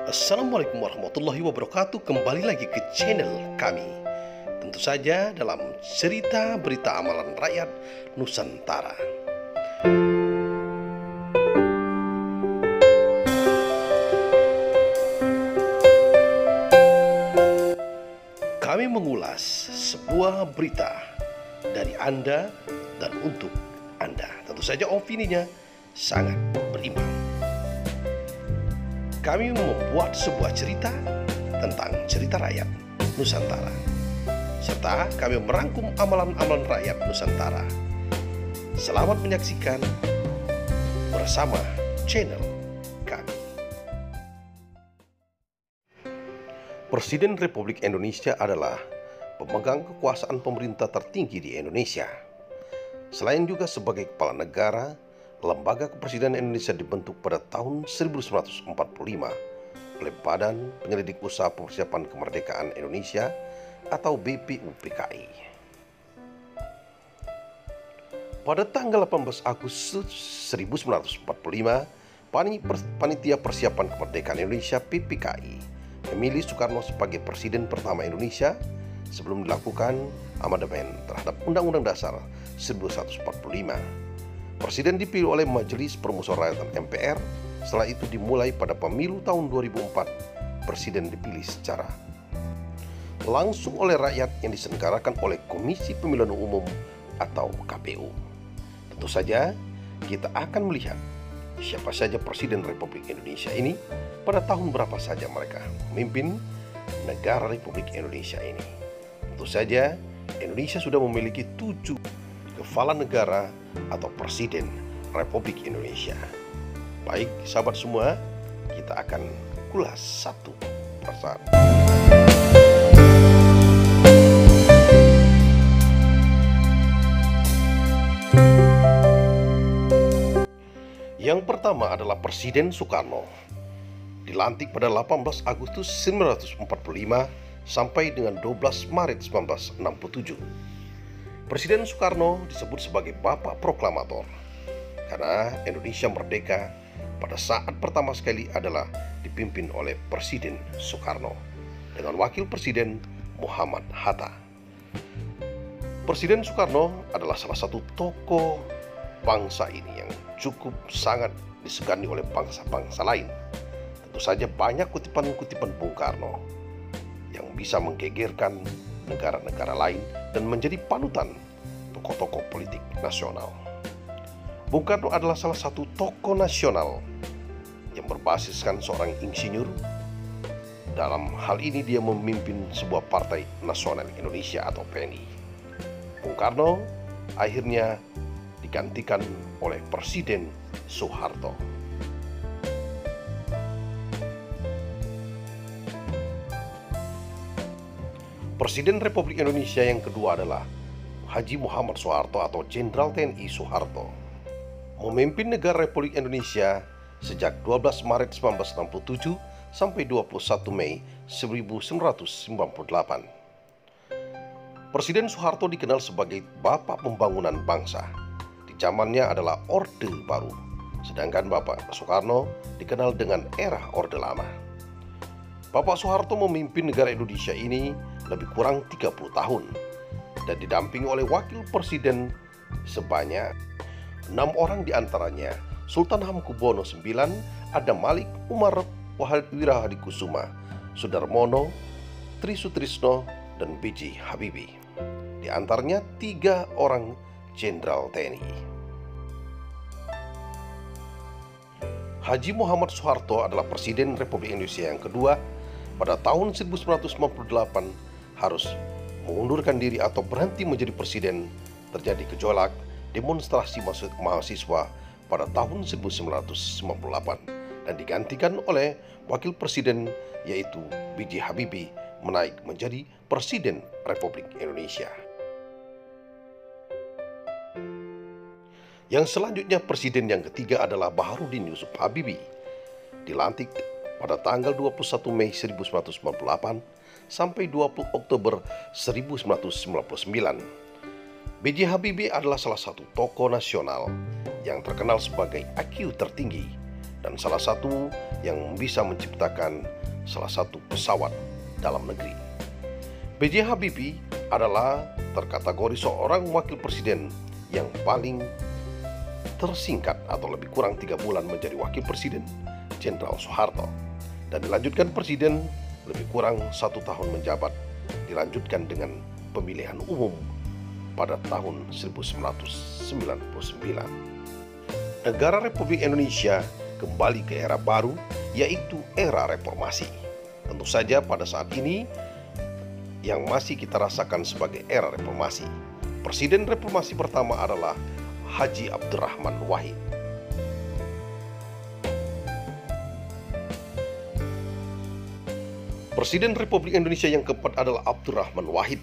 Assalamualaikum warahmatullahi wabarakatuh. Kembali lagi ke channel kami. Tentu saja dalam cerita berita amalan rakyat Nusantara. Kami mengulas sebuah berita dari Anda dan untuk Anda. Tentu saja opininya sangat berimbang. Kami membuat sebuah cerita tentang cerita rakyat Nusantara, serta kami merangkum amalan-amalan rakyat Nusantara. Selamat menyaksikan bersama channel kami. Presiden Republik Indonesia adalah pemegang kekuasaan pemerintah tertinggi di Indonesia. Selain juga sebagai kepala negara, Lembaga Kepresidenan Indonesia dibentuk pada tahun 1945 oleh Badan Penyelidik Usaha Persiapan Kemerdekaan Indonesia atau BPUPKI. Pada tanggal 18 Agustus 1945, Panitia Persiapan Kemerdekaan Indonesia (PPKI) memilih Soekarno sebagai Presiden pertama Indonesia sebelum dilakukan amandemen terhadap Undang-Undang Dasar 1945. Presiden dipilih oleh Majelis Permusyawaratan MPR. Setelah itu dimulai pada pemilu tahun 2004, Presiden dipilih secara langsung oleh rakyat yang diselenggarakan oleh Komisi Pemilihan Umum atau KPU. Tentu saja kita akan melihat siapa saja Presiden Republik Indonesia ini, pada tahun berapa saja mereka memimpin negara Republik Indonesia ini. Tentu saja Indonesia sudah memiliki 7 kepala negara atau Presiden Republik Indonesia. Baik sahabat semua, kita akan kulas satu persatu. Yang pertama adalah Presiden Soekarno. Dilantik pada 18 Agustus 1945 sampai dengan 12 Maret 1967. Presiden Soekarno disebut sebagai Bapak Proklamator karena Indonesia merdeka pada saat pertama sekali adalah dipimpin oleh Presiden Soekarno dengan Wakil Presiden Muhammad Hatta. Presiden Soekarno adalah salah satu tokoh bangsa ini yang cukup sangat disegani oleh bangsa-bangsa lain. Tentu saja banyak kutipan-kutipan Bung Karno yang bisa menggegerkan negara-negara lain dan menjadi panutan tokoh-tokoh politik nasional. Bung Karno adalah salah satu tokoh nasional yang berbasiskan seorang insinyur. Dalam hal ini dia memimpin sebuah partai nasional Indonesia atau PNI. Bung Karno akhirnya digantikan oleh Presiden Soeharto. Presiden Republik Indonesia yang kedua adalah Haji Muhammad Soeharto atau Jenderal TNI Soeharto. Memimpin negara Republik Indonesia sejak 12 Maret 1967 sampai 21 Mei 1998. Presiden Soeharto dikenal sebagai Bapak Pembangunan Bangsa. Di zamannya adalah Orde Baru, sedangkan Bapak Soekarno dikenal dengan era Orde Lama. Bapak Soeharto memimpin negara Indonesia ini lebih kurang 30 tahun dan didampingi oleh Wakil Presiden sebanyak 6 orang, diantaranya Sultan Hamengkubuwono IX, Adam Malik, Umar Wirahadikusuma, Sudarmono, Tri Sutrisno, dan B.J. Habibie. Di antaranya 3 orang Jenderal TNI. Haji Muhammad Soeharto adalah Presiden Republik Indonesia yang kedua. Pada tahun 1998 harus mengundurkan diri atau berhenti menjadi presiden. Terjadi gejolak demonstrasi mahasiswa pada tahun 1998 dan digantikan oleh Wakil Presiden yaitu B.J. Habibie menaik menjadi Presiden Republik Indonesia. Yang selanjutnya Presiden yang ketiga adalah Baharudin Yusuf Habibie. Dilantik pada tanggal 21 Mei 1998 sampai 20 Oktober 1999. B.J. Habibie adalah salah satu tokoh nasional yang terkenal sebagai IQ tertinggi dan salah satu yang bisa menciptakan salah satu pesawat dalam negeri. B.J. Habibie adalah terkategori seorang wakil presiden yang paling tersingkat atau lebih kurang 3 bulan menjadi wakil presiden Jenderal Soeharto, dan dilanjutkan presiden lebih kurang 1 tahun menjabat, dilanjutkan dengan pemilihan umum pada tahun 1999. Negara Republik Indonesia kembali ke era baru, yaitu era reformasi. Tentu saja pada saat ini yang masih kita rasakan sebagai era reformasi. Presiden reformasi pertama adalah Haji Abdurrahman Wahid. Presiden Republik Indonesia yang keempat adalah Abdurrahman Wahid,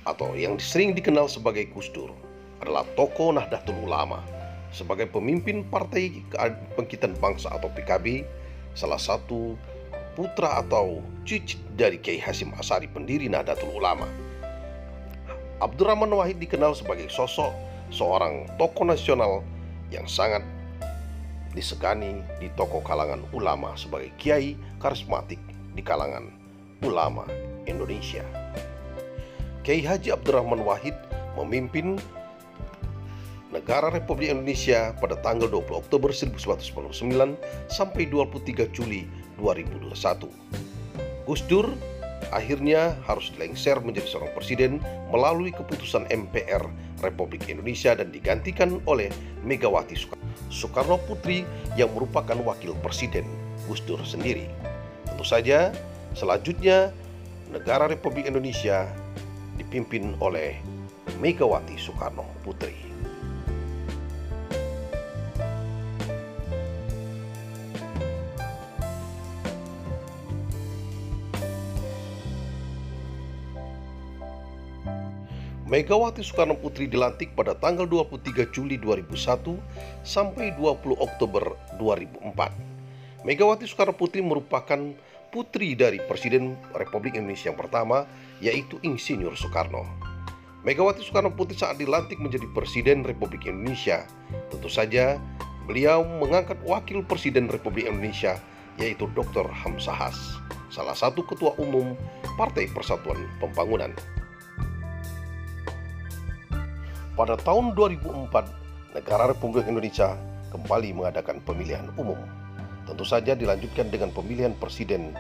atau yang sering dikenal sebagai Gus Dur, adalah tokoh Nahdlatul Ulama. Sebagai pemimpin Partai Kebangkitan Bangsa atau PKB, salah satu putra atau cucu dari Kiai Hasyim Asy'ari, pendiri Nahdlatul Ulama. Abdurrahman Wahid dikenal sebagai sosok seorang tokoh nasional yang sangat disegani di tokoh kalangan ulama, sebagai kiai karismatik di kalangan ulama Indonesia. Kiai Haji Abdurrahman Wahid memimpin negara Republik Indonesia pada tanggal 20 Oktober 1999 sampai 23 Juli 2021. Gus Dur akhirnya harus dilengser menjadi seorang presiden melalui keputusan MPR Republik Indonesia dan digantikan oleh Megawati Soekarno Putri yang merupakan wakil presiden Gus Dur sendiri. Tentu saja selanjutnya negara Republik Indonesia dipimpin oleh Megawati Soekarno Putri. Megawati Soekarno Putri dilantik pada tanggal 23 Juli 2001 sampai 20 Oktober 2004. Megawati Soekarno Putri merupakan putri dari Presiden Republik Indonesia yang pertama, yaitu Insinyur Soekarno. Megawati Soekarno Putri saat dilantik menjadi Presiden Republik Indonesia, tentu saja beliau mengangkat Wakil Presiden Republik Indonesia, yaitu Dr. Hamzahas, salah satu Ketua Umum Partai Persatuan Pembangunan. Pada tahun 2004, negara Republik Indonesia kembali mengadakan pemilihan umum. Tentu saja dilanjutkan dengan pemilihan presiden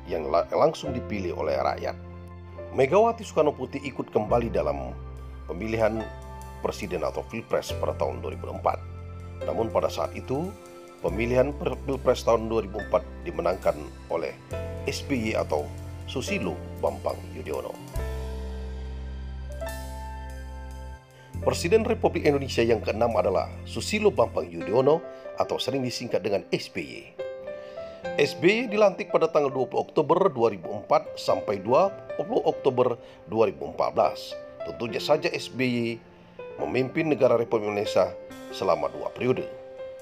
yang langsung dipilih oleh rakyat. Megawati Soekarno Putri ikut kembali dalam pemilihan presiden atau Pilpres pada tahun 2004. Namun pada saat itu, pemilihan Pilpres tahun 2004 dimenangkan oleh SBY atau Susilo Bambang Yudhoyono. Presiden Republik Indonesia yang keenam adalah Susilo Bambang Yudhoyono atau sering disingkat dengan SBY. SBY dilantik pada tanggal 20 Oktober 2004 sampai 20 Oktober 2014. Tentunya saja SBY memimpin negara Republik Indonesia selama 2 periode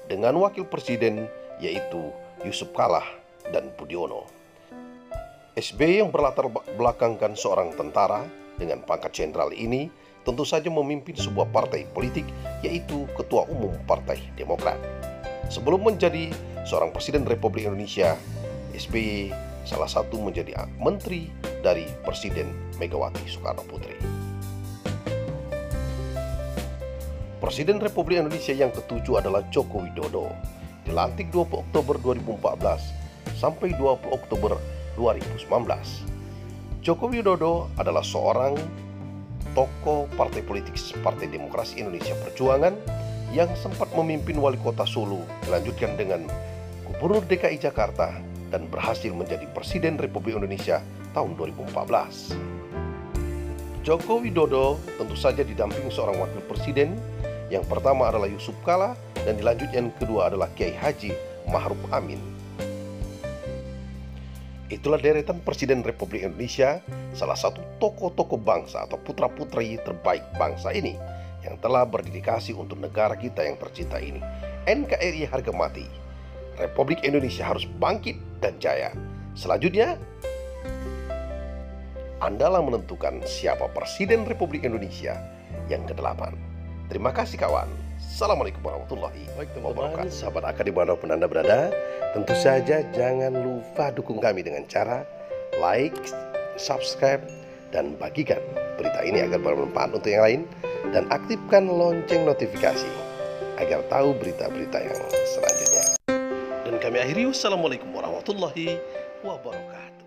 dengan wakil presiden yaitu Yusuf Kala dan Budiono. SBY yang berlatar belakangkan seorang tentara dengan pangkat jenderal ini tentu saja memimpin sebuah partai politik yaitu Ketua Umum Partai Demokrat. Sebelum menjadi seorang Presiden Republik Indonesia, SBY salah satu menjadi menteri dari Presiden Megawati Soekarno Putri. Presiden Republik Indonesia yang ketujuh adalah Joko Widodo, dilantik 20 Oktober 2014 sampai 20 Oktober 2019. Joko Widodo adalah seorang tokoh partai politik Partai Demokrasi Indonesia Perjuangan yang sempat memimpin wali kota Solo, dilanjutkan dengan Gubernur DKI Jakarta dan berhasil menjadi Presiden Republik Indonesia tahun 2014. Joko Widodo tentu saja didampingi seorang wakil presiden. Yang pertama adalah Yusuf Kala dan dilanjutkan yang kedua adalah Kiai Haji Ma'ruf Amin. Itulah deretan Presiden Republik Indonesia, salah satu tokoh-tokoh bangsa atau putra-putri terbaik bangsa ini yang telah berdedikasi untuk negara kita yang tercinta ini. NKRI harga mati. Republik Indonesia harus bangkit dan jaya. Selanjutnya, Andalah menentukan siapa Presiden Republik Indonesia yang ke-8. Terima kasih kawan. Assalamualaikum warahmatullahi Baik wabarakatuh. teman-teman, Sahabat Aka dimanapun Anda berada, tentu saja jangan lupa dukung kami dengan cara like, subscribe, dan bagikan berita ini agar bermanfaat untuk yang lain, dan aktifkan lonceng notifikasi agar tahu berita-berita yang selanjutnya. Dan kami akhiri, wassalamualaikum warahmatullahi wabarakatuh.